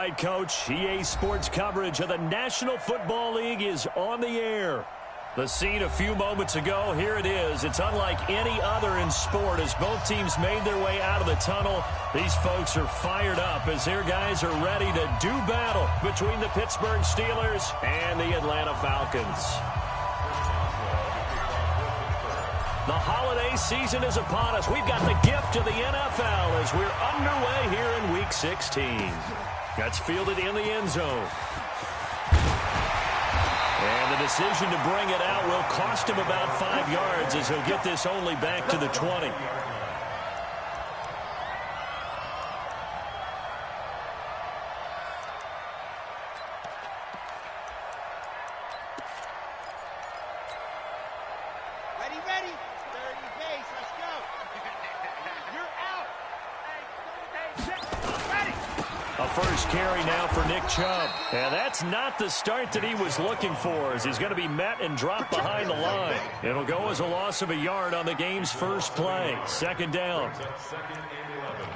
right, Coach. EA Sports coverage of the National Football League is on the air. The scene a few moments ago, here it is. It's unlike any other in sport as both teams made their way out of the tunnel. These folks are fired up as their guys are ready to do battle between the Pittsburgh Steelers and the Atlanta Falcons. The holiday season is upon us. We've got the gift of the NFL as we're underway here in Week 16. That's fielded in the end zone. And the decision to bring it out will cost him about 5 yards as he'll get this only back to the 20. First carry now for Nick Chubb. And that's not the start that he was looking for as he's going to be met and dropped behind the line. It'll go as a loss of a yard on the game's first play. Second down. Second and 11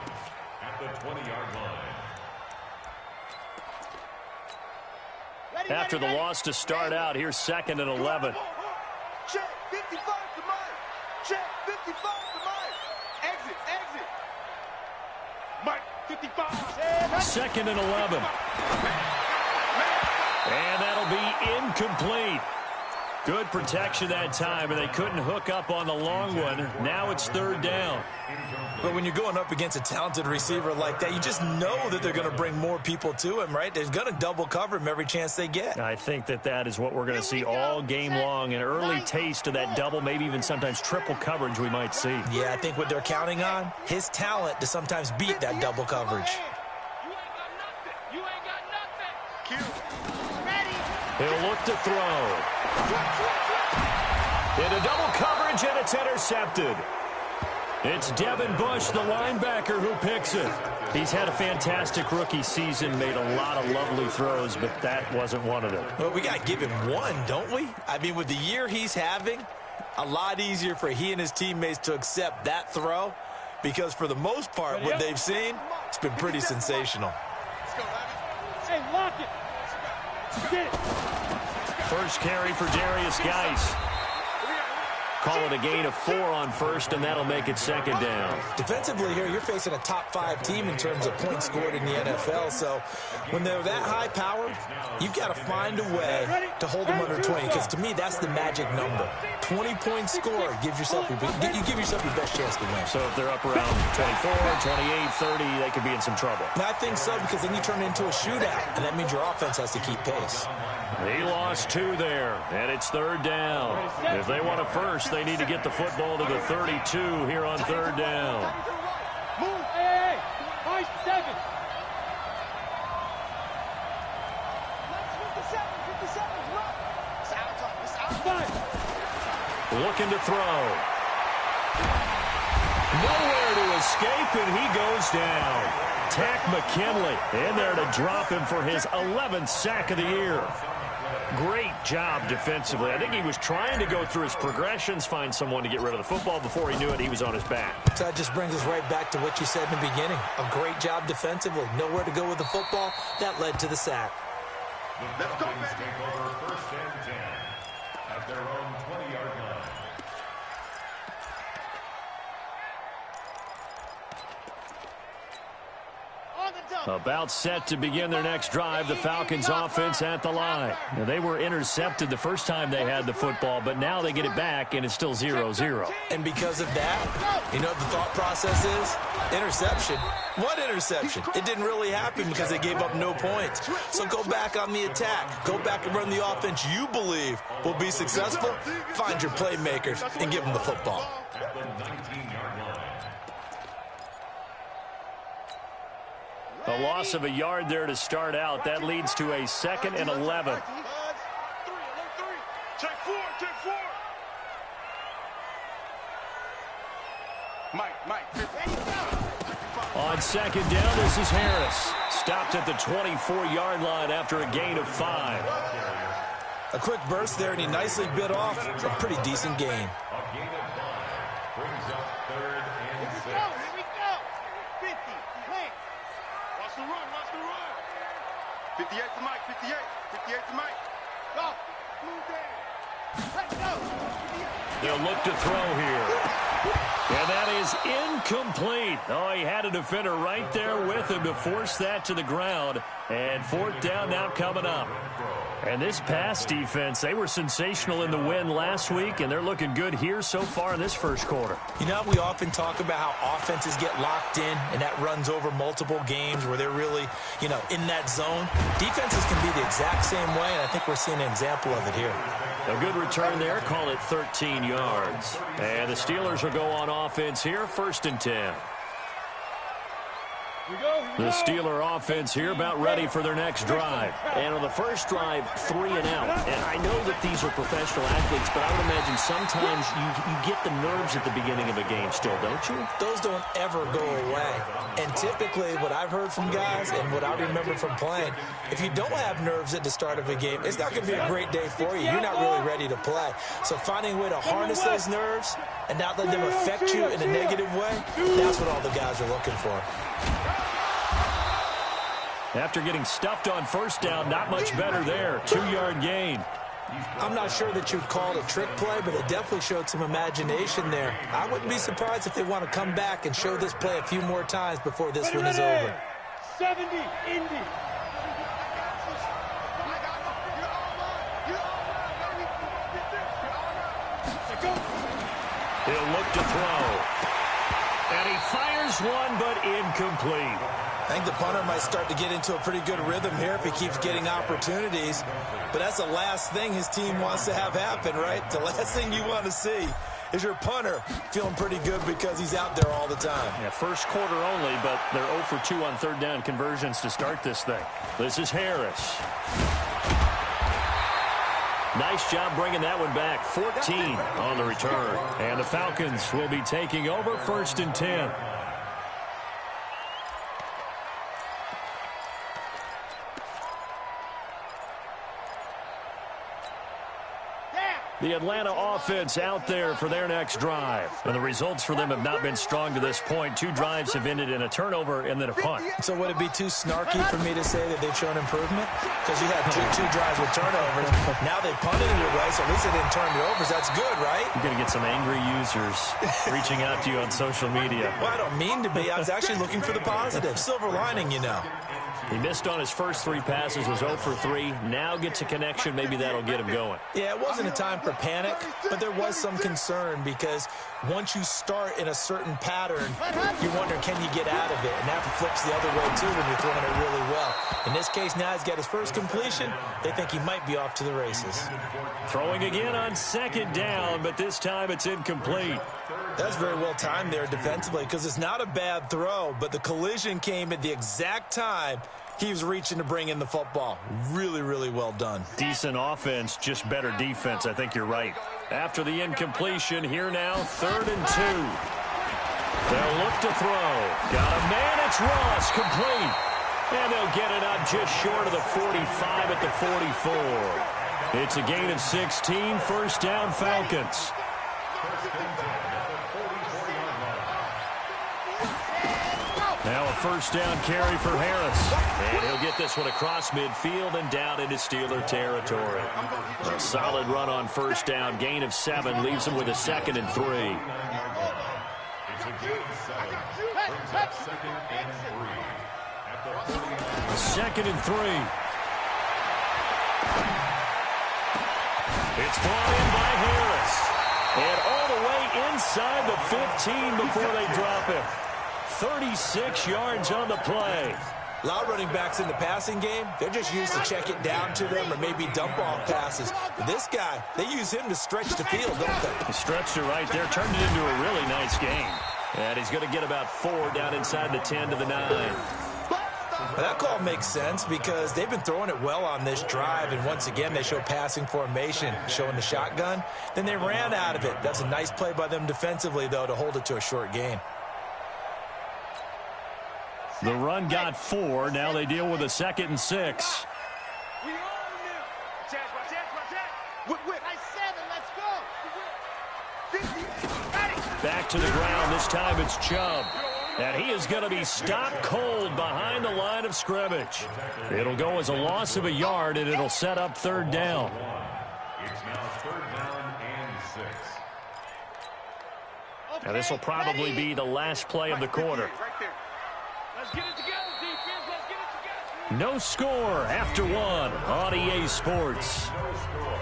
at the 20-yard line. After the loss to start out, here's second and 11. Check 55 to Mike. Check 55 to Mike. Exit, exit. Mike, 55. Second and 11. And that'll be incomplete. Good protection that time, and they couldn't hook up on the long one. Now it's third down. But when you're going up against a talented receiver like that, you just know that they're going to bring more people to him, right? They're going to double cover him every chance they get. I think that is what we're going to see all game long. An early taste of that double, maybe even sometimes triple coverage we might see. Yeah, I think what they're counting on, his talent to sometimes beat that double coverage. He'll look to throw. Into double coverage, and it's intercepted. It's Devin Bush, the linebacker, who picks it. He's had a fantastic rookie season, made a lot of lovely throws, but that wasn't one of them. Well, we got to give him one, don't we? I mean, with the year he's having, a lot easier for he and his teammates to accept that throw because for the most part, what they've seen, it's been pretty sensational. Hey, lock it. Get it. First carry for Darius Geis. Call it a gain of 4 on first, and that'll make it second down. Defensively here, you're facing a top-5 team in terms of points scored in the NFL. So when they're that high power, you've got to find a way to hold them under 20. Because to me, that's the magic number. 20 points scored gives yourself you give yourself your best chance to win. So if they're up around 24, 28, 30, they could be in some trouble. And I think so because then you turn it into a shootout, and that means your offense has to keep pace. He lost 2 there, and it's third down. If they want a first, they need to get the football to the 32 here on third down. Move. Hey, 7. 57. Looking to throw. Nowhere to escape, and he goes down. Tack McKinley in there to drop him for his 11th sack of the year. Great job defensively. I think he was trying to go through his progressions, find someone to get rid of the football. Before he knew it, he was on his back. So that just brings us right back to what you said in the beginning. A great job defensively. Nowhere to go with the football. That led to the sack. The Falcons take over first and 10 at their own 20-yard line. About set to begin their next drive, the Falcons offense at the line. Now, they were intercepted the first time they had the football, but now they get it back, and it's still 0-0. And because of that, you know what the thought process is? Interception. What interception? It didn't really happen because they gave up no points. So go back on the attack. Go back and run the offense you believe will be successful. Find your playmakers and give them the football. At the 19-yard line. A loss of a yard there to start out. That leads to a second and 11. Take 4. Mike. On second down, this is Harris. Stopped at the 24-yard line after a gain of 5. A quick burst there, and he nicely bit off a pretty decent gain. A gain of 5 brings up third and 6. Here we go. 50. Watch the run. 58 to Mike, 58. 58 to Mike. Go. Move there. Let's go. They'll look to throw here. And that is incomplete. Oh, he had a defender right there with him to force that to the ground. And fourth down now coming up. And this pass defense, they were sensational in the win last week, and they're looking good here so far in this first quarter. You know, we often talk about how offenses get locked in, and that runs over multiple games where they're really, in that zone. Defenses can be the exact same way, and I think we're seeing an example of it here. A good return there, call it 13 yards. And the Steelers will go on offense here, 1st and 10. The Steeler offense here about ready for their next drive. And on the first drive, 3 and out. And I know that these are professional athletes, but I would imagine sometimes you get the nerves at the beginning of a game still, don't you? Those don't ever go away. And typically what I've heard from guys and what I remember from playing, if you don't have nerves at the start of a game, it's not going to be a great day for you. You're not really ready to play. So finding a way to harness those nerves and not let them affect you in a negative way, that's what all the guys are looking for. After getting stuffed on first down, not much better there. 2-yard gain. I'm not sure that you'd call it a trick play, but it definitely showed some imagination there. I wouldn't be surprised if they want to come back and show this play a few more times before this one is over. 70, Indy. He'll look to throw. And he fires one, but incomplete. I think the punter might start to get into a pretty good rhythm here if he keeps getting opportunities. But that's the last thing his team wants to have happen, right? The last thing you want to see is your punter feeling pretty good because he's out there all the time. Yeah, first quarter only, but they're 0 for 2 on third down conversions to start this thing. This is Harris. Nice job bringing that one back. 14 on the return. And the Falcons will be taking over 1st and 10. The Atlanta offense out there for their next drive. And the results for them have not been strong to this point. 2 drives have ended in a turnover and then a punt. So would it be too snarky for me to say that they've shown improvement? Because you had two drives with turnovers. Now they punted it away, so at least they didn't turn it over. So that's good, right? You're going to get some angry users reaching out to you on social media. Well, I don't mean to be. I was actually looking for the positive. Silver lining, He missed on his first 3 passes, was 0 for 3. Now gets a connection. Maybe that'll get him going. Yeah, it wasn't a time for panic, but there was some concern because once you start in a certain pattern, you're wondering, can you get out of it? And that flips the other way, too, when you're throwing it really well. In this case, now he's got his first completion. They think he might be off to the races. Throwing again on 2nd down, but this time it's incomplete. That's very well timed there defensively because it's not a bad throw, but the collision came at the exact time he was reaching to bring in the football. Really, really well done. Decent offense, just better defense. I think you're right. After the incompletion, here now, 3rd and 2. They'll look to throw. Got a man, it's Ross, complete. And they'll get it up just short of the 45 at the 44. It's a gain of 16, 1st down Falcons. Now a 1st down carry for Harris. And he'll get this one across midfield and down into Steeler territory. A solid run on 1st down. Gain of 7 leaves him with a 2nd and 3. It's a gain of 7. Brings up 2nd and 3. At the 2nd and 3. It's brought in by Harris. And all the way inside the 15 before they drop him. 36 yards on the play. A lot of running backs in the passing game, they're just used to check it down to them or maybe dump off passes. But this guy, they use him to stretch the field, don't they? He stretched it right there, turned it into a really nice game. And he's going to get about 4 down inside the 10 to the 9. Well, that call makes sense because they've been throwing it well on this drive, and once again they show passing formation, showing the shotgun. Then they ran out of it. That's a nice play by them defensively, though, to hold it to a short gain. The run got 4. Now they deal with a 2nd and 6. We own them. Watch out. Whip. Nice 7. Let's go. 50. Back to the ground. This time it's Chubb. And he is going to be stopped cold behind the line of scrimmage. It'll go as a loss of a yard, and it'll set up third down. It's now third down and 6. Now, this will probably be the last play of the quarter. Right there. Let's get it together, defense. Let's get it together. No score after one on EA Sports. No score.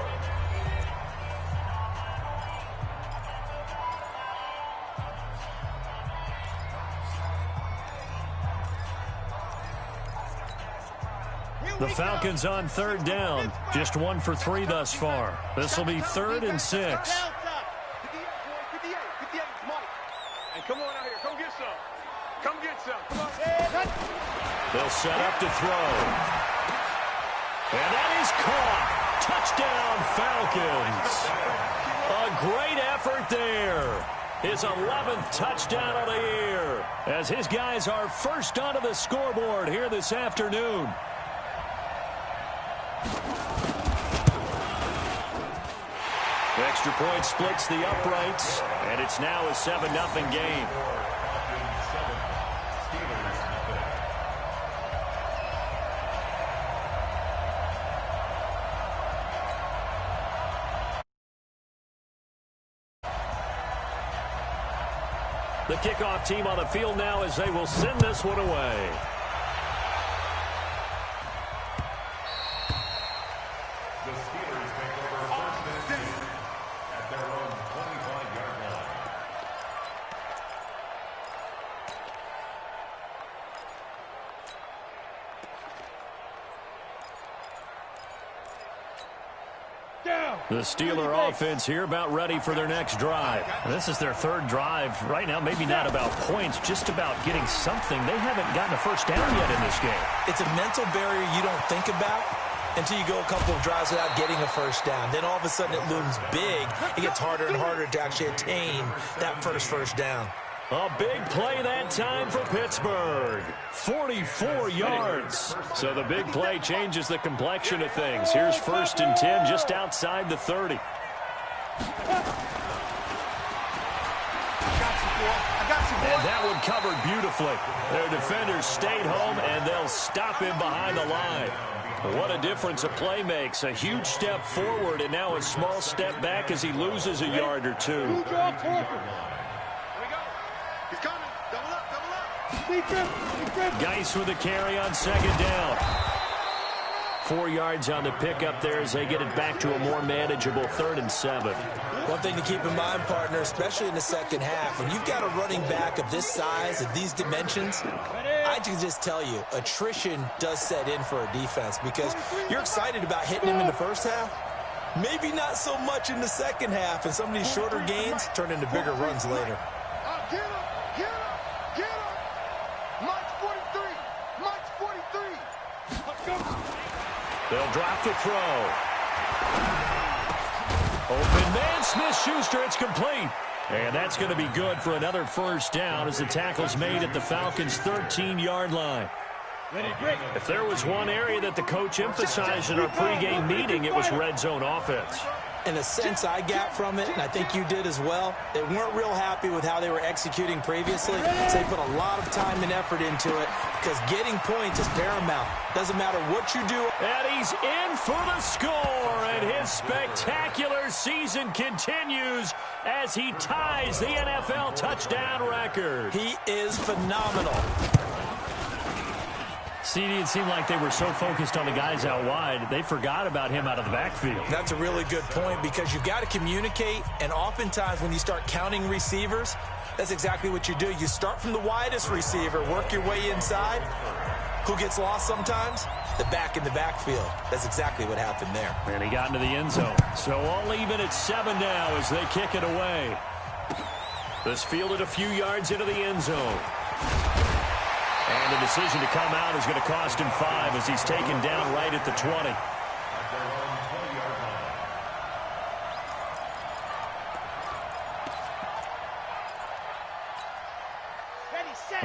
The Falcons on third down. Just 1 for 3 thus far. This will be 3rd and 6. 58, 58, Mike. And come on out here. Come get some. Come get some. Come on. They'll set up to throw. And that is caught. Touchdown, Falcons. A great effort there. His 11th touchdown of the year as his guys are first onto the scoreboard here this afternoon. The extra point splits the uprights, and it's now a 7-0 game. The kickoff team on the field now as they will send this one away. The Steelers take over first and 10 at their own 25-yard line. The Steeler offense here about ready for their next drive. This is their 3rd drive. Right now, maybe not about points, just about getting something. They haven't gotten a first down yet in this game. It's a mental barrier you don't think about until you go a couple of drives without getting a first down. Then all of a sudden it looms big. It gets harder and harder to actually attain that first down. A big play that time for Pittsburgh. 44 yards. So the big play changes the complexion of things. Here's 1st and 10 just outside the 30. And that one covered beautifully. Their defenders stayed home, and they'll him behind the line. What a difference a play makes. A huge step forward, and now a small step back as he loses a yard or two. Geis with a carry on 2nd down. 4 yards on the pickup there as they get it back to a more manageable 3rd and 7. One thing to keep in mind, partner, especially in the second half, when you've got a running back of this size, of these dimensions, I can just tell you, attrition does set in for a defense because you're excited about hitting him in the first half. Maybe not so much in the second half, and some of these shorter gains turn into bigger runs later. They'll drop the throw. Open man, Smith-Schuster, it's complete. And that's going to be good for another first down as the tackle's made at the Falcons' 13-yard line. If there was one area that the coach emphasized in our pregame meeting, it was red zone offense. And the sense I got from it, and I think you did as well, they weren't real happy with how they were executing previously. So they put a lot of time and effort into it because getting points is paramount. Doesn't matter what you do. And he's in for the score, and his spectacular season continues as he ties the NFL touchdown record. He is phenomenal. CD, it seemed like they were so focused on the guys out wide, they forgot about him out of the backfield. That's a really good point because you've got to communicate, and oftentimes when you start counting receivers, that's exactly what you do. You start from the widest receiver, work your way inside. Who gets lost sometimes? The back in the backfield. That's exactly what happened there. And he got into the end zone. So all even at 7 now as they kick it away. This fielded a few yards into the end zone. And the decision to come out is going to cost him 5 as he's taken down right at the 20.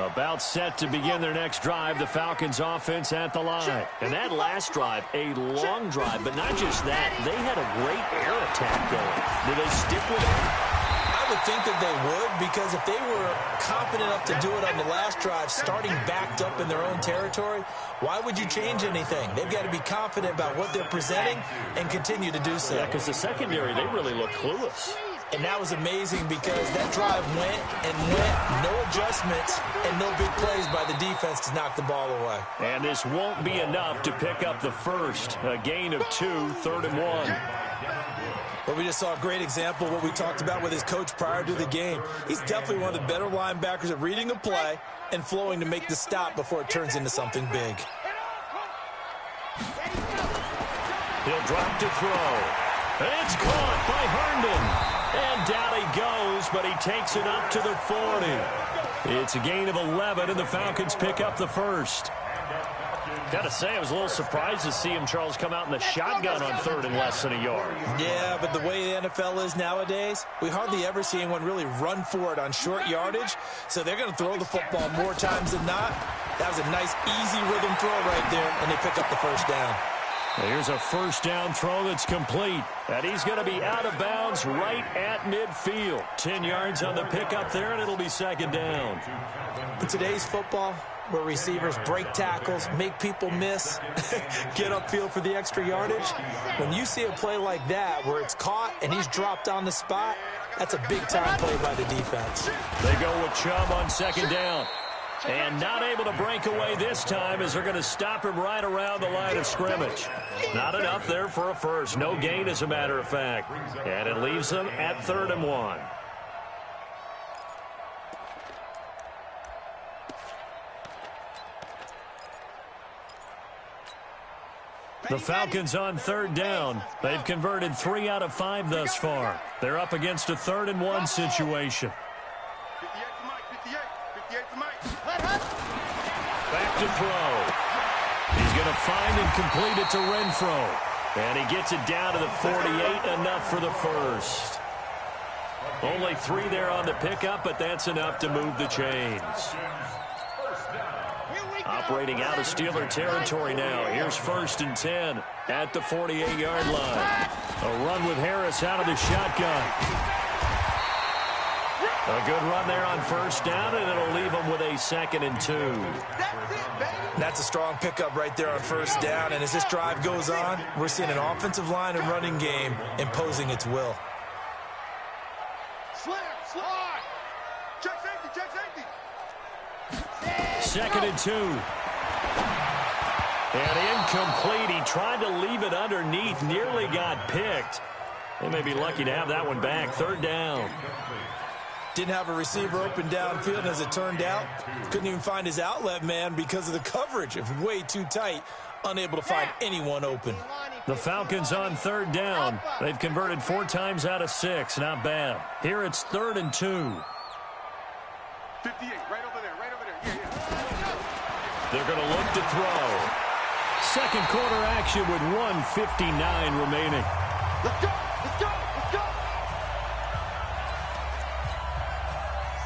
About set to begin their next drive, the Falcons offense at the line. And that last drive, a long drive, but not just that. They had a great air attack going. Do they stick with it? I would think that they would, because if they were confident enough to do it on the last drive, starting backed up in their own territory, why would you change anything? They've got to be confident about what they're presenting and continue to do so. Yeah, because the secondary, they really look clueless. And that was amazing because that drive went and went, no adjustments and no big plays by the defense to knock the ball away. And this won't be enough to pick up the first. A gain of 2, 3rd and 1. But we just saw a great example of what we talked about with his coach prior to the game. He's definitely one of the better linebackers at reading a play and flowing to make the stop before it turns into something big. He'll drop to throw. And it's caught by Herndon. And down he goes, but he takes it up to the 40. It's a gain of 11, and the Falcons pick up the first. Got to say, I was a little surprised to see him, Charles, come out in the shotgun on 3rd and less than a yard. Yeah, but the way the NFL is nowadays, we hardly ever see anyone really run for it on short yardage. So they're going to throw the football more times than not. That was a nice, easy rhythm throw right there, and they pick up the first down. Here's a first down throw that's complete. And he's going to be out of bounds right at midfield. 10 yards on the pickup there, and it'll be 2nd down. In today's football, where receivers break tackles, make people miss, get upfield for the extra yardage, when you see a play like that where it's caught and he's dropped on the spot, that's a big-time play by the defense. They go with Chubb on 2nd down. And not able to break away this time as they're going to stop him right around the line of scrimmage. Not enough there for a first. No gain, as a matter of fact. And it leaves them at 3rd and 1. The Falcons on 3rd down. They've converted 3 out of 5 thus far. They're up against a 3rd and 1 situation. Back to throw. He's going to find and complete it to Renfro. And he gets it down to the 48, enough for the first. Only 3 there on the pickup, but that's enough to move the chains. Operating out of Steeler territory now. Here's 1st and 10 at the 48-yard line. A run with Harris out of the shotgun. A good run there on 1st down, and it'll leave them with a 2nd and 2. That's a strong pickup right there on 1st down, and as this drive goes on, we're seeing an offensive line and running game imposing its will. Slide. Check safety. 2nd and 2. And incomplete. He tried to leave it underneath, nearly got picked. They may be lucky to have that one back. 3rd down. Didn't have a receiver open downfield, and as it turned out, couldn't even find his outlet man because of the coverage. It was way too tight, unable to find anyone open. The Falcons on 3rd down. They've converted 4 times out of 6. Not bad. Here it's 3rd and 2. 58, right over there. Yeah. They're going to look to throw. Second quarter action with 1:59 remaining. Let's go.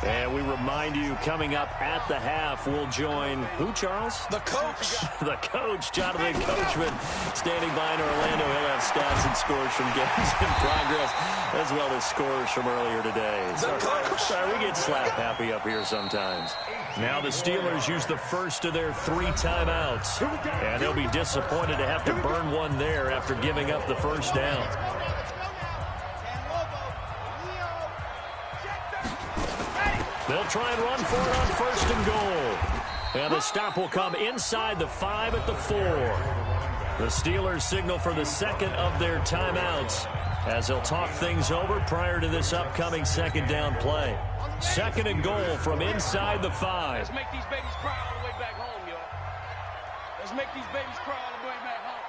And we remind you, coming up at the half, we'll join who, Charles? The coach. The coach, Jonathan Coachman, standing by in Orlando. He'll have stats and scores from games in progress, as well as scores from earlier today. Sorry, we get slap happy up here sometimes. Now the Steelers use the first of their 3 timeouts. And they'll be disappointed to have to burn one there after giving up the first down. They'll try and run for it on 1st and goal. And the stop will come inside the 5 at the 4. The Steelers signal for the 2nd of their timeouts as they'll talk things over prior to this upcoming 2nd down play. 2nd and goal from inside the 5. Let's make these babies cry all the way back home, y'all. Let's make these babies cry all the way back home.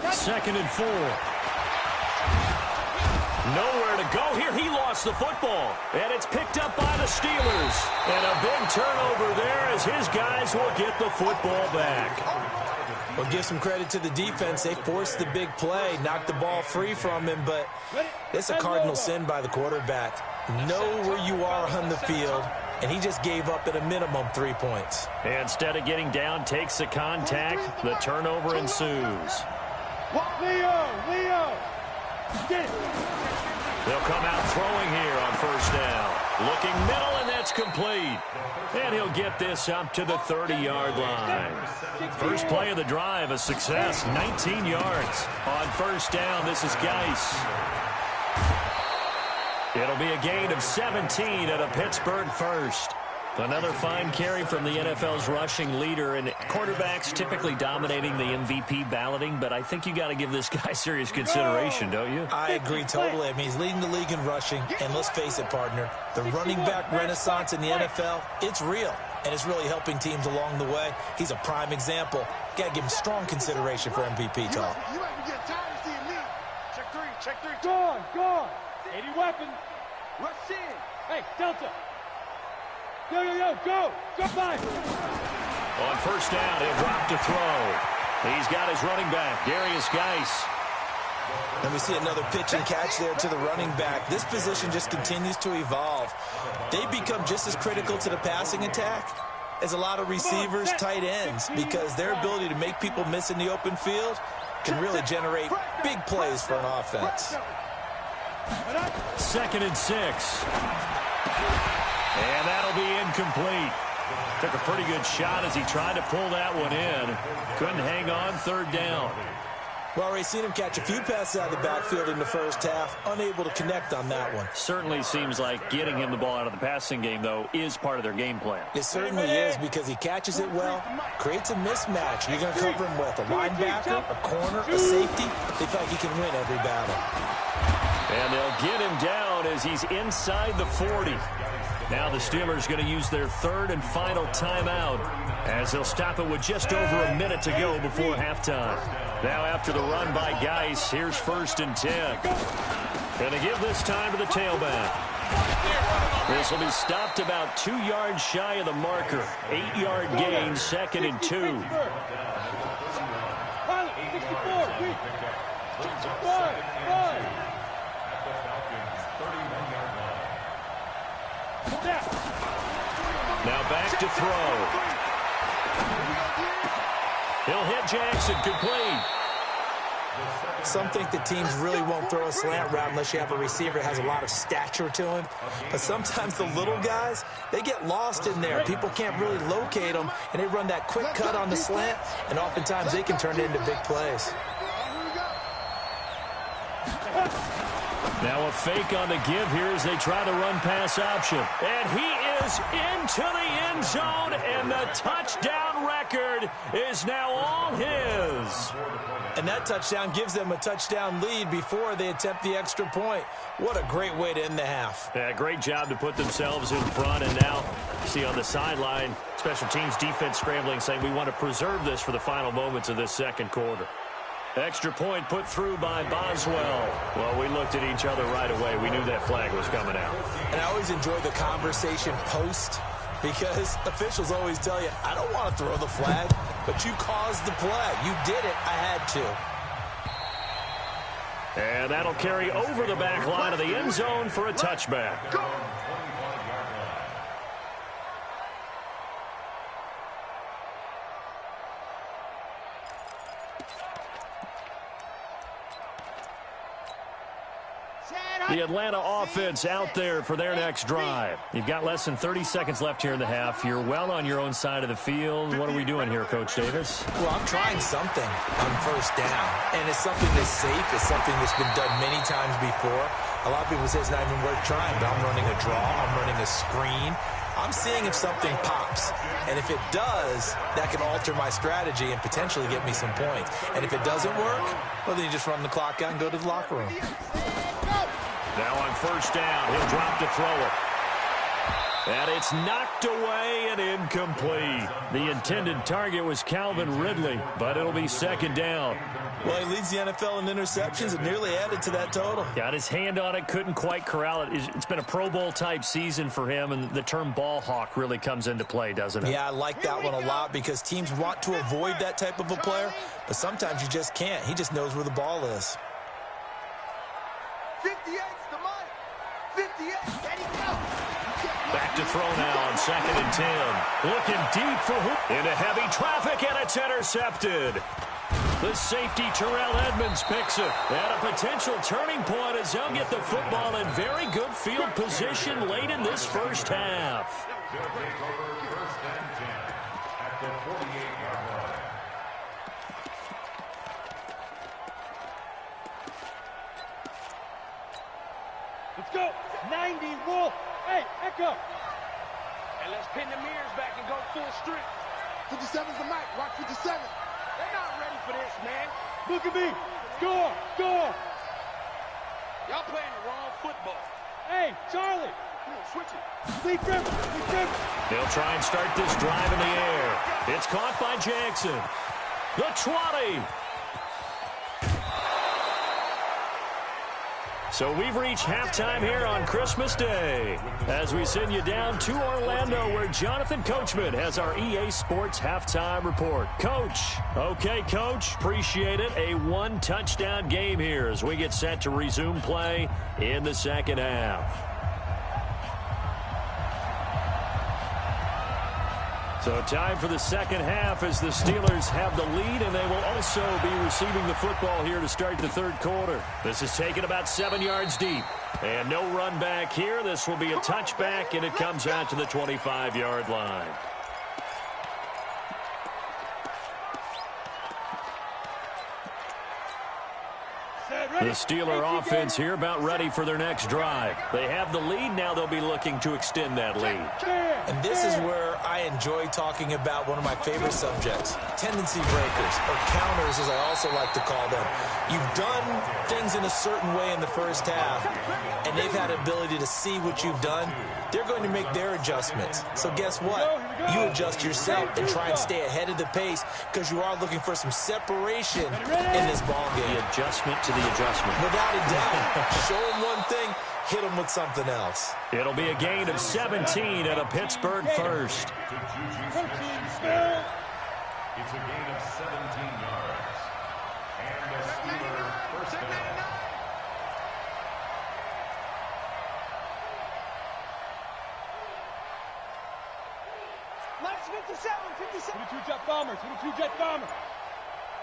At 2nd and 4. Nowhere to go here. He lost the football. And it's picked up by the Steelers. And a big turnover there as his guys will get the football back. Well, give some credit to the defense. They forced the big play, knocked the ball free from him, but it's a cardinal sin by the quarterback. Know where you are on the field, and he just gave up at a minimum 3 points. Instead of getting down, takes the contact. The turnover ensues. Leo! Get it! They'll come out throwing here on first down. Looking middle, and that's complete. And he'll get this up to the 30-yard line. First play of the drive, a success, 19 yards. On first down, this is Geis. It'll be a gain of 17 at a Pittsburgh first. Another fine carry from the NFL's rushing leader, and quarterbacks typically dominating the MVP balloting, but I think you got to give this guy serious consideration, don't you? I agree totally. I mean, he's leading the league in rushing, and let's face it, partner, the running back renaissance in the NFL, it's real, and it's really helping teams along the way. He's a prime example. Got to give him strong consideration for MVP talk. You might be getting tired of seeing me. Check three, check three. Go. 80 weapon. Rush in. Hey, Delta. Go 5. On first down, he'll drop to throw. He's got his running back, Darius Geis. And we see another pitch and catch there to the running back. This position just continues to evolve. They become just as critical to the passing attack as a lot of receivers, tight ends, because their ability to make people miss in the open field can really generate big plays for an offense. 2nd and 6. And that'll be incomplete. Took a pretty good shot as he tried to pull that one in. Couldn't hang on, 3rd down. Well, we've seen him catch a few passes out of the backfield in the first half, unable to connect on that one. Certainly seems like getting him the ball out of the passing game, though, is part of their game plan. It certainly is, because he catches it well, creates a mismatch. You're going to cover him with a linebacker, a corner, a safety. They feel like he can win every battle. And they'll get him down as he's inside the 40. Now the Steelers going to use their 3rd and final timeout as they'll stop it with just over a minute to go before halftime. Now after the run by Geis, here's 1st and 10. Going to give this time to the tailback. This will be stopped about 2 yards shy of the marker. 8-yard gain, 2nd and 2. Pilot, 64, 5. Now back to throw. He'll hit Jackson, complete. Some think the teams really won't throw a slant route unless you have a receiver that has a lot of stature to him. But sometimes the little guys, they get lost in there. People can't really locate them, and they run that quick cut on the slant, and oftentimes they can turn it into big plays. Now a fake on the give here as they try to run pass option. And he is into the end zone, and the touchdown record is now all his. And that touchdown gives them a touchdown lead before they attempt the extra point. What a great way to end the half. Yeah, great job to put themselves in front, and now see on the sideline, special teams defense scrambling, saying we want to preserve this for the final moments of this 2nd quarter. Extra point put through by Boswell. Well, we looked at each other right away. We knew that flag was coming out. And I always enjoy the conversation post, because officials always tell you, I don't want to throw the flag, but you caused the play. You did it. I had to. And that'll carry over the back line of the end zone for a touchback. The Atlanta offense out there for their next drive. You've got less than 30 seconds left here in the half. You're well on your own side of the field. What are we doing here, Coach Davis? Well, I'm trying something on first down, and it's something that's safe. It's something that's been done many times before. A lot of people say it's not even worth trying, but I'm running a draw. I'm running a screen. I'm seeing if something pops, and if it does, that can alter my strategy and potentially get me some points. And if it doesn't work, well, then you just run the clock out and go to the locker room. Now on first down, he'll drop to throw it. And it's knocked away and incomplete. The intended target was Calvin Ridley, but it'll be 2nd down. Well, he leads the NFL in interceptions and nearly added to that total. Got his hand on it, couldn't quite corral it. It's been a Pro Bowl-type season for him, and the term ball hawk really comes into play, doesn't it? Yeah, I like that one a lot because teams want to avoid that type of a player, but sometimes you just can't. He just knows where the ball is. 58's the money. 58. There he goes. Back to throw now on 2nd and 10. Looking deep for into heavy traffic, and it's intercepted. The safety, Terrell Edmonds, picks it. And a potential turning point as they'll get the football in very good field position late in this first half. They'll take over first and 10 at the 48-yard line. Let's go. 90, Wolf. Hey, Echo. And let's pin the mirrors back and go full strength. 57's the mic. Watch 57. They're not ready for this, man. Look at me. Score. Score. Y'all playing the wrong football. Hey, Charlie. Come on, switch it. Lead dribble. Lead dribble. They'll try and start this drive in the air. It's caught by Jackson. The 20. So we've reached halftime here on Christmas Day as we send you down to Orlando where Jonathan Coachman has our EA Sports halftime report. Coach. Okay, Coach. Appreciate it. A one-touchdown game here as we get set to resume play in the second half. So time for the second half as the Steelers have the lead, and they will also be receiving the football here to start the third quarter. This is taken about 7 yards deep. And no run back here. This will be a touchback, and it comes out to the 25-yard line. The Steeler offense here about ready for their next drive. They have the lead. Now they'll be looking to extend that lead. And this is where I enjoy talking about one of my favorite subjects, tendency breakers, or counters as I also like to call them. You've done things in a certain way in the first half, and they've had ability to see what you've done. They're going to make their adjustments. So guess what? You adjust yourself and try and stay ahead of the pace because you are looking for some separation in this ball game. The adjustment to the adjustment. Without a doubt. Show them one thing, hit them with something else. It'll be a gain of 17 at a Pittsburgh first. It's a gain of 17 yards. And the Steelers first down. Let's 57, 57. 22 jet bomber. 22 jet bomber.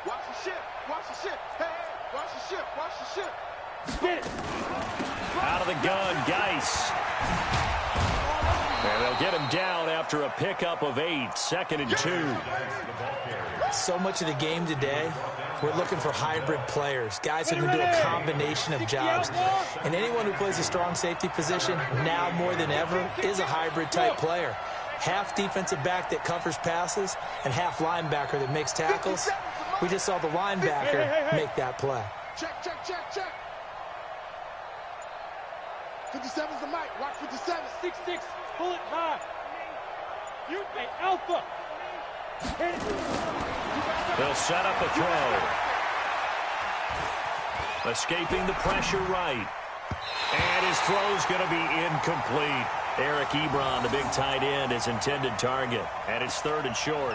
Watch the ship. Watch the ship. Hey, hey, watch the ship. Watch the ship. Get it. Out of the gun, Geis. And they'll get him down after a pickup of 8, 2nd and 2. So much of the game today, we're looking for hybrid players, guys who can do a combination of jobs. And anyone who plays a strong safety position, now more than ever, is a hybrid type player. Half defensive back that covers passes and half linebacker that makes tackles. We just saw the linebacker make that play. Check, check, check, check. 57's the mic. Watch 57. 6-6. Pull it high. You, hey, Alpha. Hit it. They'll set up a throw. Escaping the pressure right. And his throw's going to be incomplete. Eric Ebron, the big tight end, is intended target. And it's 3rd and short.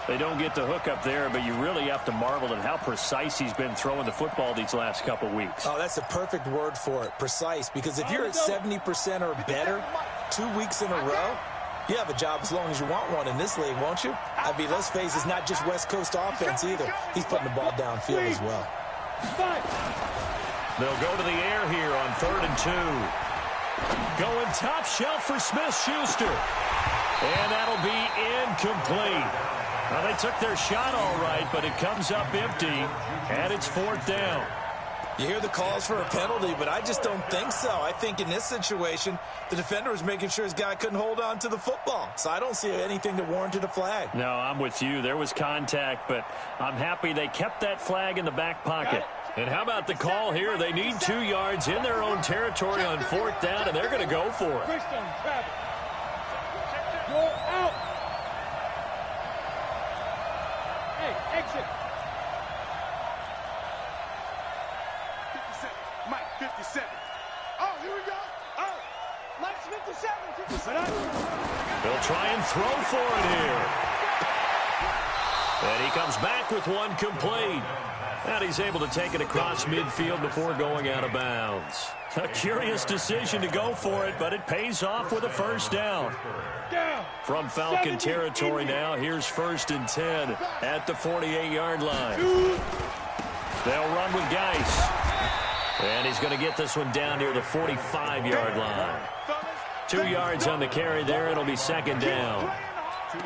They don't get the hook up there, but you really have to marvel at how precise he's been throwing the football these last couple weeks. Oh, that's a perfect word for it, precise. Because if you're at 70% or better 2 weeks in a row, you have a job as long as you want one in this league, won't you? I mean, let's face it, it's not just West Coast offense either. He's putting the ball downfield as well. They'll go to the air here on 3rd and 2. Going top shelf for Smith-Schuster. And that'll be incomplete. Well, they took their shot all right, but it comes up empty, and it's 4th down. You hear the calls for a penalty, but I just don't think so. I think in this situation, the defender was making sure his guy couldn't hold on to the football. So I don't see anything that warranted a flag. No, I'm with you. There was contact, but I'm happy they kept that flag in the back pocket. And how about the call here? They need 2 yards in their own territory on 4th down, and they're going to go for it. Christian, Travis. You're out. Hey, exit. 57. Mike, 57. Oh, here we go. Oh, Mike's 57, 57. They'll try and throw for it here. And he comes back with one complete. And he's able to take it across midfield before going out of bounds. A curious decision to go for it, but it pays off with a first down. From Falcon territory now, here's 1st and 10 at the 48-yard line. They'll run with Geis. And he's going to get this one down near the 45-yard line. 2 yards on the carry there. It'll be 2nd down.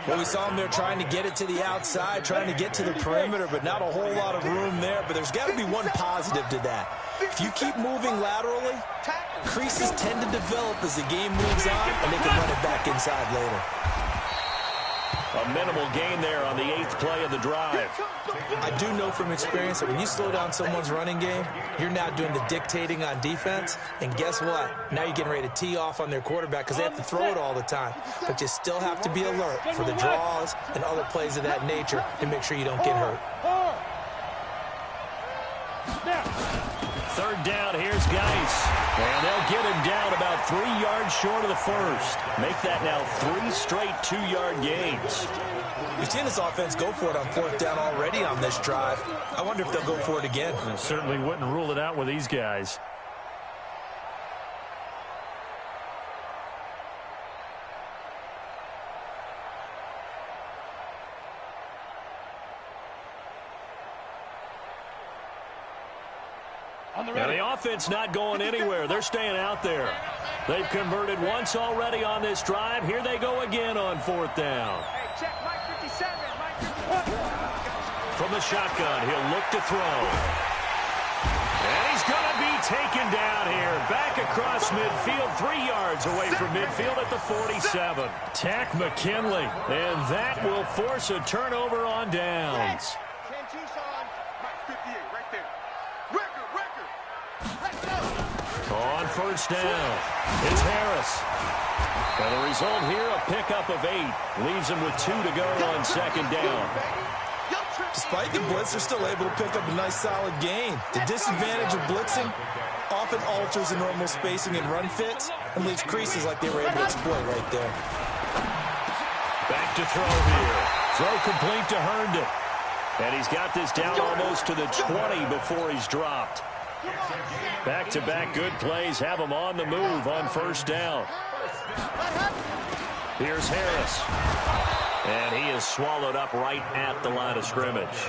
Well, we saw him there trying to get it to the outside, trying to get to the perimeter, but not a whole lot of room there. But there's got to be one positive to that. If you keep moving laterally, creases tend to develop as the game moves on, and they can run it back inside later. A minimal gain there on the 8th play of the drive. I do know from experience that when you slow down someone's running game, you're now doing the dictating on defense. And guess what? Now you're getting ready to tee off on their quarterback because they have to throw it all the time. But you still have to be alert for the draws and other plays of that nature to make sure you don't get hurt. 3rd down, here's Geis. And they'll get him down about 3 yards short of the first. Make that now 3 straight 2-yard gains. We've seen this offense go for it on 4th down already on this drive. I wonder if they'll go for it again. I certainly wouldn't rule it out with these guys. Now the offense not going anywhere. They're staying out there. They've converted once already on this drive. Here they go again on 4th down. Hey, check Mike 57. Mike 51. From the shotgun, he'll look to throw. And he's going to be taken down here. Back across midfield, 3 yards away from midfield at the 47. Tack McKinley. And that will force a turnover on downs. 10 Tucson. Mike 58 right there. Record. Let's go. On 1st down, it's Harris. And the result here, a pickup of 8. Leaves him with 2 to go on 2nd down. Despite the blitz, they're still able to pick up a nice solid gain. The disadvantage of blitzing often alters the normal spacing and run fits and leaves creases like they were able to exploit right there. Back to throw here. Throw complete to Herndon. And he's got this down almost to the 20 before he's dropped. Back-to-back good plays have him on the move on 1st down. Here's Harris. And he is swallowed up right at the line of scrimmage.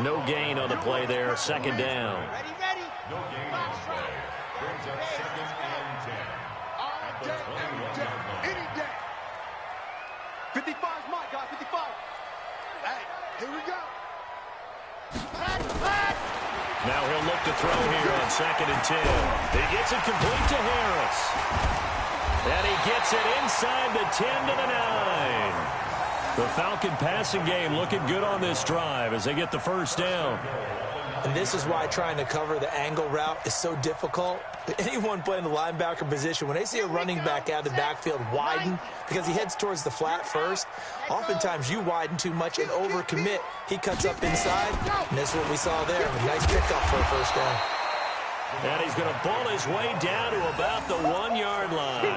No gain on the play there. 2nd down. Ready. No gain on the play. Brings up 2nd and 10. At the 20-yard line. Any day. 55's Mike, guys. 55. Hey, here we go. Now he'll look to throw here on 2nd and 10. He gets it complete to Harris. And he gets it inside the 10 to the 9. The Falcon passing game looking good on this drive as they get the 1st down. And this is why trying to cover the angle route is so difficult. Anyone playing the linebacker position, when they see a running back out of the backfield widen because he heads towards the flat first, oftentimes you widen too much and overcommit. He cuts up inside, and that's what we saw there. A nice pickup for a 1st down. And he's going to ball his way down to about the 1-yard line.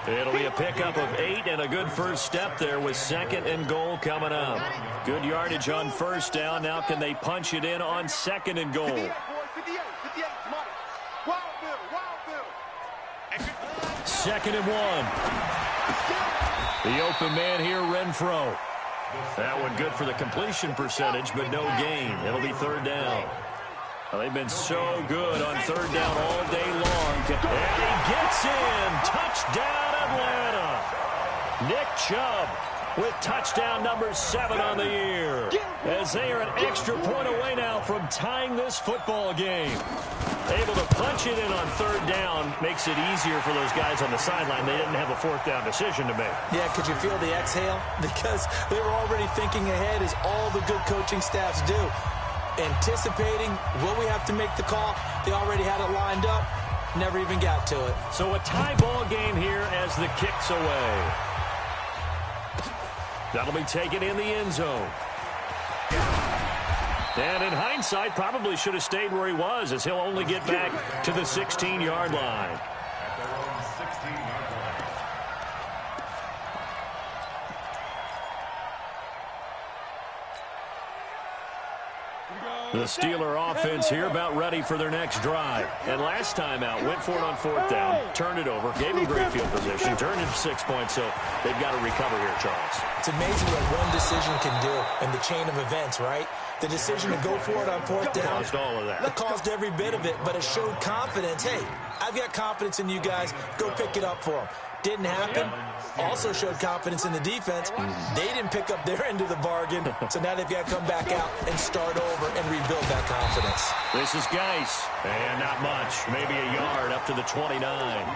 It'll be a pickup of 8 and a good first step there with 2nd and goal coming up. Good yardage on 1st down. Now can they punch it in on 2nd and goal? 58, boys. 58. 58's Mike. Wild Bill. 2nd and 1. The open man here, Renfro. That one good for the completion percentage, but no gain. It'll be 3rd down. Well, they've been so good on 3rd down all day long. And he gets in. Touchdown, Atlanta. Nick Chubb with touchdown number 7 on the year. As they are an extra point away now from tying this football game. Able to punch it in on 3rd down makes it easier for those guys on the sideline. They didn't have a 4th down decision to make. Yeah, could you feel the exhale? Because they were already thinking ahead, as all the good coaching staffs do. Anticipating, will we have to make the call? They already had it lined up, never even got to it. So a tie ball game here as the kick's away. That'll be taken in the end zone. And in hindsight, probably should have stayed where he was, as he'll only get back to the 16-yard line. At their own 16-yard line. Here we go. The Steeler offense here about ready for their next drive. And last time out, went for it on fourth down, turned it over, gave them great field position, turned it 6 points, so they've got to recover here, Charles. It's amazing what one decision can do in the chain of events, right? The decision to go for it on fourth down. Caused all of that. It caused every bit of it, but it showed confidence. Hey, I've got confidence in you guys. Go pick it up for them. Didn't happen. Also showed confidence in the defense. They didn't pick up their end of the bargain, so now they've got to come back out and start over and rebuild that confidence. This is Geis, and not much. Maybe a yard up to the 29.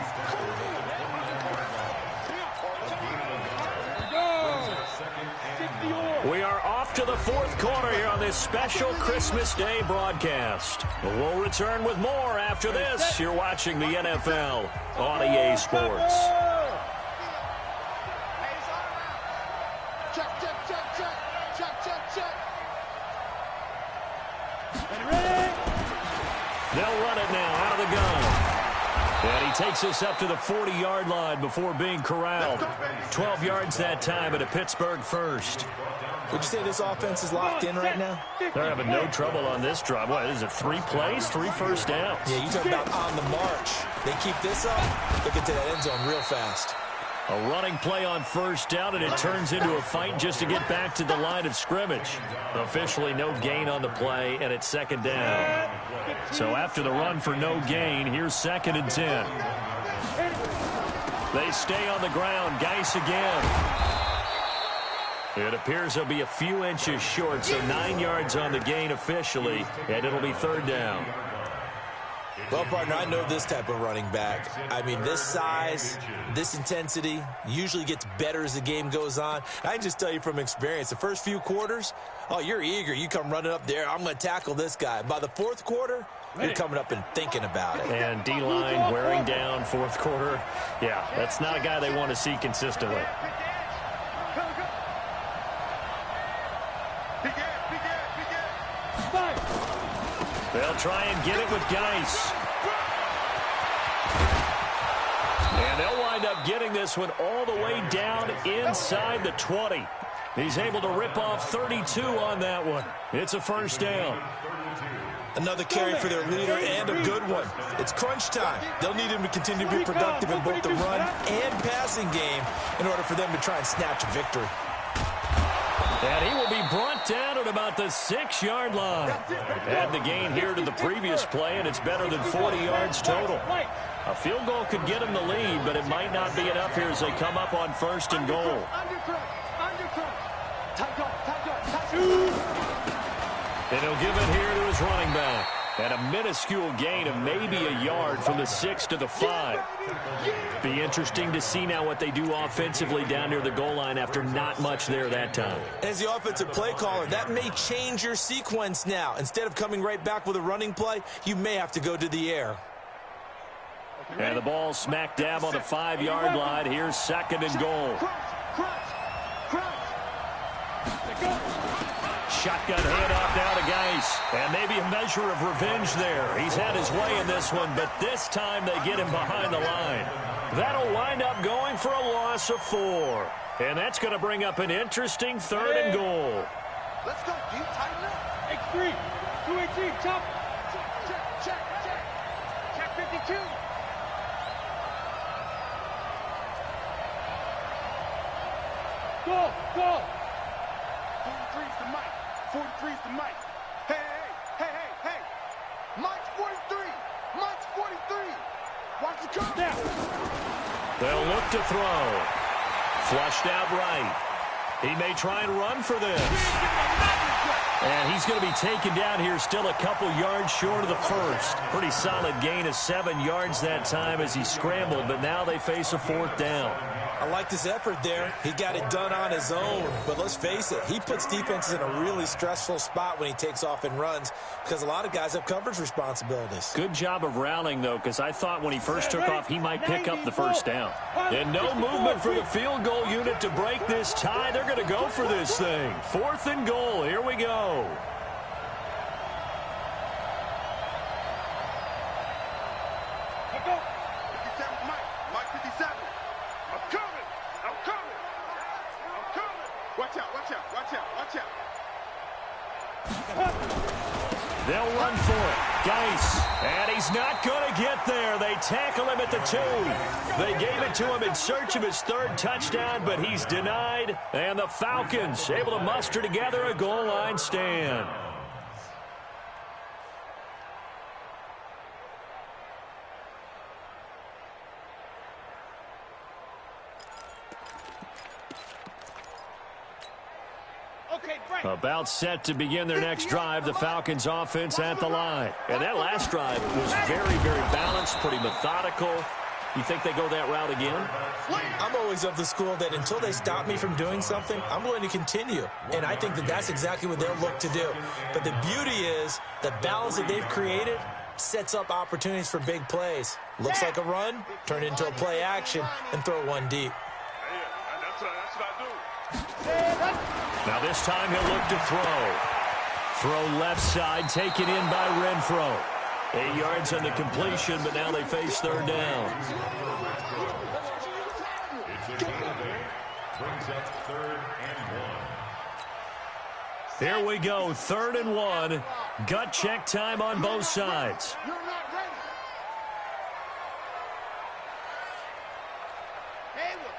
We are off to the fourth quarter here on this special Christmas Day broadcast. We'll return with more after this. You're watching the NFL on EA Sports. Check, check, check, check. Check, check, check. They'll run it now out of the gun. And he takes us up to the 40-yard line before being corralled. 12 yards that time at a Pittsburgh first. Would you say this offense is locked in right now? They're having no trouble on this drive. What, is it 3 plays, 3 first downs? Yeah, you talk about on the march. They keep this up, they get to that end zone real fast. A running play on first down, and it turns into a fight just to get back to the line of scrimmage. Officially no gain on the play, and it's second down. So after the run for no gain, here's 2nd and 10. They stay on the ground. Geis again. It appears they'll be a few inches short, so 9 yards on the gain officially, and it'll be 3rd down. Well, partner, I know this type of running back. I mean, this size, this intensity usually gets better as the game goes on. I can just tell you from experience, the first few quarters, oh, you're eager. You come running up there, I'm going to tackle this guy. By the 4th quarter, you're coming up and thinking about it. And D-line wearing down 4th quarter. Yeah, that's not a guy they want to see consistently. They'll try and get it with Geis. And they'll wind up getting this one all the way down inside the 20. He's able to rip off 32 on that one. It's a first down. Another carry for their leader and a good one. It's crunch time. They'll need him to continue to be productive in both the run and passing game in order for them to try and snatch a victory. And he will be brought down at about the 6-yard line. Add the gain here to the previous play, and it's better than 40 yards total. A field goal could get him the lead, but it might not be enough here as they come up on 1st and goal. And he'll give it here to his running back. And a minuscule gain of maybe a yard from the 6 to the 5. Be interesting to see now what they do offensively down near the goal line after not much there that time. As the offensive play caller, that may change your sequence now. Instead of coming right back with a running play, you may have to go to the air. And the ball smack dab on the 5-yard line. Here's 2nd and goal. Shotgun handoff now to Geis. And maybe a measure of revenge there. He's had his way in this one, but this time they get him behind the line. That'll wind up going for a loss of 4. And that's going to bring up an interesting 3rd and goal. Let's go, dude. Tighten up. X3. 218. Chop. Check, check, check. Check 52. Go, go. 43's the mic. 43's the mic. Hey, hey, hey, hey, hey. Mike's 43. Mike's 43. Watch the come. They'll look to throw. Flushed out right. He may try and run for this. And he's going to be taken down here still a couple yards short of the 1st. Pretty solid gain of 7 yards that time as he scrambled, but now they face a 4th down. I liked his effort there. He got it done on his own. But let's face it, he puts defenses in a really stressful spot when he takes off and runs because a lot of guys have coverage responsibilities. Good job of rallying, though, because I thought when he first took off, he might pick up the 1st down. And no movement for the field goal unit to break this tie. They're going to go for this thing. 4th and goal. Here we go. Watch out, watch out, watch out, watch out. They'll run for it. Geis. And he's not going to get there. They tackle him at the 2. They gave it to him in search of his 3rd touchdown, but he's denied. And the Falcons able to muster together a goal line stand. About set to begin their next drive, the Falcons offense at the line. And that last drive was very, very balanced, pretty methodical. You think they go that route again? I'm always of the school that until they stop me from doing something, I'm going to continue. And I think that that's exactly what they'll look to do. But the beauty is the balance that they've created sets up opportunities for big plays. Looks like a run, turn into a play action, and throw one deep. That's what I do. Now this time he'll look to throw. Throw left side, taken in by Renfro. 8 yards on the completion, but now they face 3rd down. It's a gain brings up 3rd and 1. Here we go, 3rd and 1. Gut check time on both sides. You're not ready. Hayward.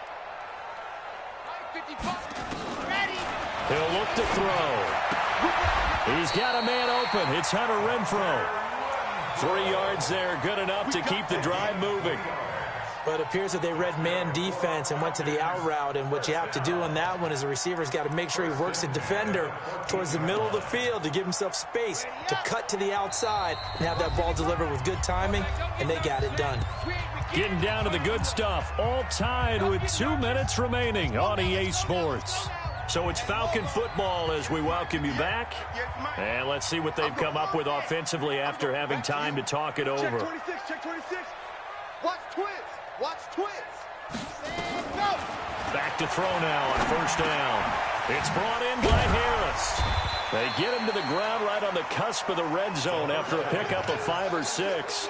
55. Ready. He'll look to throw. He's got a man open. It's Hunter Renfro. 3 yards there, good enough to keep the drive moving. But it appears that they read man defense and went to the out route. And what you have to do on that one is the receiver's got to make sure he works the defender towards the middle of the field to give himself space to cut to the outside and have that ball delivered with good timing, and they got it done. Getting down to the good stuff, all tied with 2 minutes remaining on EA Sports. So it's Falcon football as we welcome you back. And let's see what they've come up with offensively after having time to talk it over. Check 26, check 26. Watch twins. Watch twins. Go. Back to throw now on 1st down. It's brought in by Harris. They get him to the ground right on the cusp of the red zone after a pickup of 5 or 6.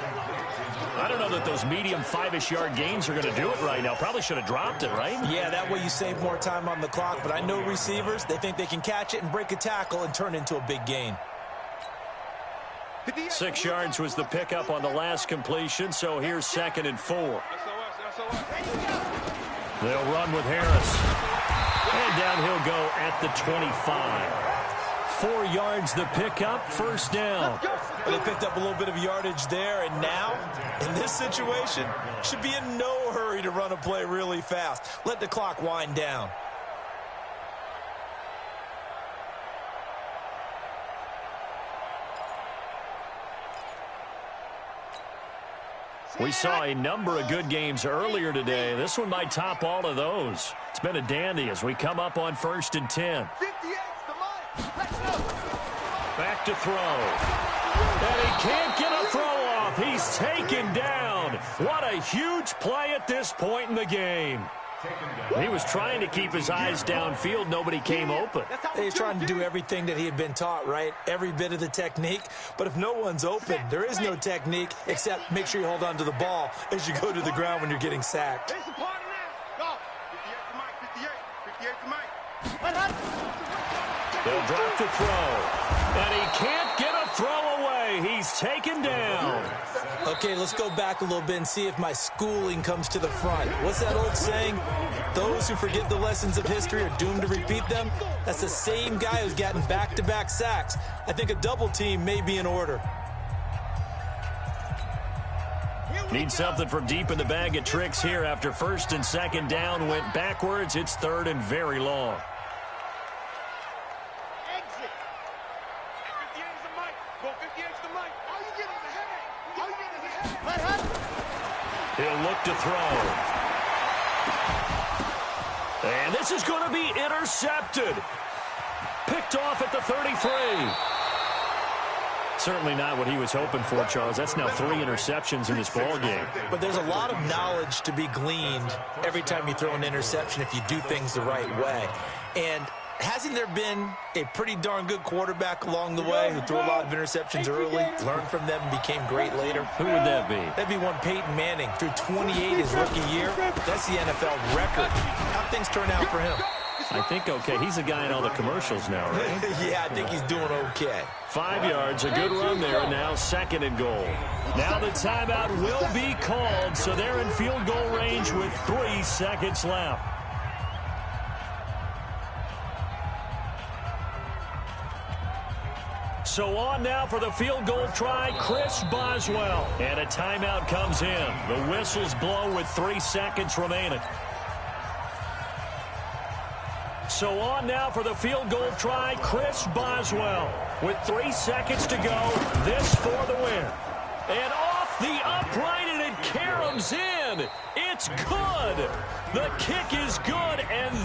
I don't know that those medium 5-ish yard gains are going to do it right now. Probably should have dropped it, right? Yeah, that way you save more time on the clock. But I know receivers, they think they can catch it and break a tackle and turn into a big gain. 6 yards was the pickup on the last completion, so here's 2nd and 4. They'll run with Harris. And down he'll go at the 25. 4 yards the pickup, 1st down. They picked up a little bit of yardage there, and now, in this situation, should be in no hurry to run a play really fast. Let the clock wind down. We saw a number of good games earlier today. This one might top all of those. It's been a dandy as we come up on 1st and 10. 58's the mic. Let's go. Back to throw. And he can't get a throw off. He's taken down. What a huge play at this point in the game. He was trying to keep his eyes downfield. Nobody came open. He's trying to do everything that he had been taught, right? Every bit of the technique. But if no one's open, there is no technique except make sure you hold on to the ball as you go to the ground when you're getting sacked. It's a party now. Go. 58's the mic. 58's the mic. They'll drop to throw. And he can't get a throw away. He's taken down. Okay, let's go back a little bit and see if my schooling comes to the front. What's that old saying? Those who forget the lessons of history are doomed to repeat them. That's the same guy who's gotten back-to-back sacks. I think a double team may be in order. Need something from deep in the bag of tricks here after 1st and 2nd down went backwards. It's 3rd and very long. Exit. 58's the mic. Go 58's the mic. All you get is a headache. All you get is a headache. He'll look to throw. And this is going to be intercepted. Picked off at the 33. Certainly not what he was hoping for, Charles. That's now 3 interceptions in this ball game. But there's a lot of knowledge to be gleaned every time you throw an interception if you do things the right way. And hasn't there been a pretty darn good quarterback along the way who threw a lot of interceptions early, learned from them, and became great later? Who would that be? That'd be one Peyton Manning. Threw 28 his rookie year. That's the NFL record. How'd things turn out for him? I think okay. He's the guy in all the commercials now, right? Yeah, I think he's doing okay. 5 yards, a good run there, and now 2nd and goal. Now the timeout will be called, so they're in field goal range with 3 seconds left. So on now for the field goal try, Chris Boswell. And a timeout comes in. The whistle's blown with 3 seconds remaining. So on now for the field goal try, Chris Boswell. With 3 seconds to go, this for the win. And off the upright, and it caroms in. It's good. The kick is good, and